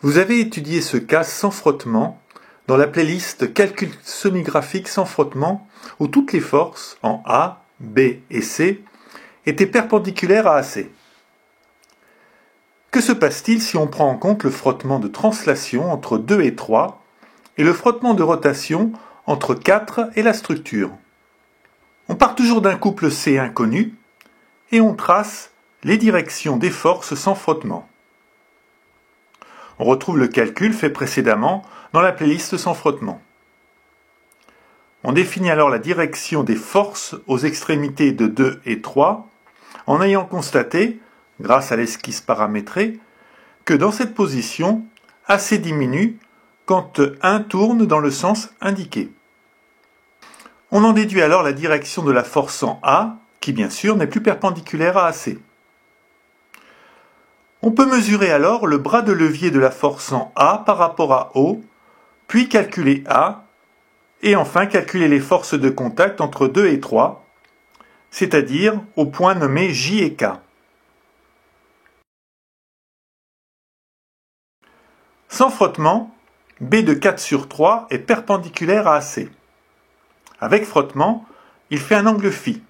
Vous avez étudié ce cas sans frottement dans la playlist Calcul semi-graphique sans frottement où toutes les forces en A, B et C étaient perpendiculaires à AC. Que se passe-t-il si on prend en compte le frottement de translation entre 2 et 3 et le frottement de rotation entre 4 et la structure? On part toujours d'un couple C inconnu et on trace les directions des forces sans frottement. On retrouve le calcul fait précédemment dans la playlist sans frottement. On définit alors la direction des forces aux extrémités de 2 et 3 en ayant constaté, grâce à l'esquisse paramétrée, que dans cette position, AC diminue quand 1 tourne dans le sens indiqué. On en déduit alors la direction de la force en A, qui bien sûr n'est plus perpendiculaire à AC. On peut mesurer alors le bras de levier de la force en A par rapport à O, puis calculer A, et enfin calculer les forces de contact entre 2 et 3, c'est-à-dire au point nommé J et K. Sans frottement, B de 4 sur 3 est perpendiculaire à AC. Avec frottement, il fait un angle phi.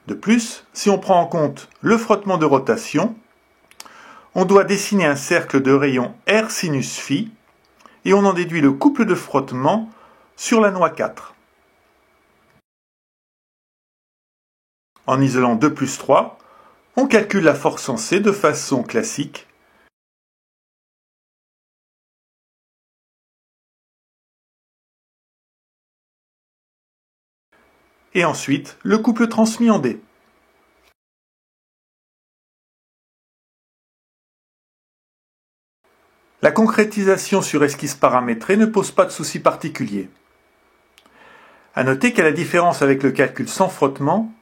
De plus, si on prend en compte le frottement de rotation, on doit dessiner un cercle de rayon R sinus phi et on en déduit le couple de frottement sur la noix 4. En isolant 2 plus 3, on calcule la force en C de façon classique. Et ensuite, le couple transmis en D. La concrétisation sur esquisse paramétrée ne pose pas de souci particulier. À noter qu'à la différence avec le calcul sans frottement,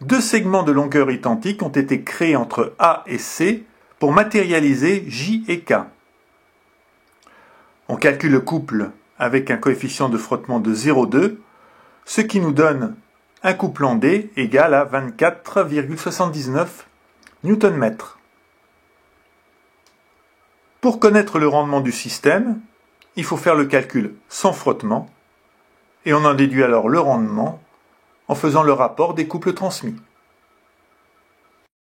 2 segments de longueur identique ont été créés entre A et C pour matérialiser J et K. On calcule le couple avec un coefficient de frottement de 0,2, ce qui nous donne un couple en D égal à 24,79 Nm. Pour connaître le rendement du système, il faut faire le calcul sans frottement et on en déduit alors le rendement en faisant le rapport des couples transmis.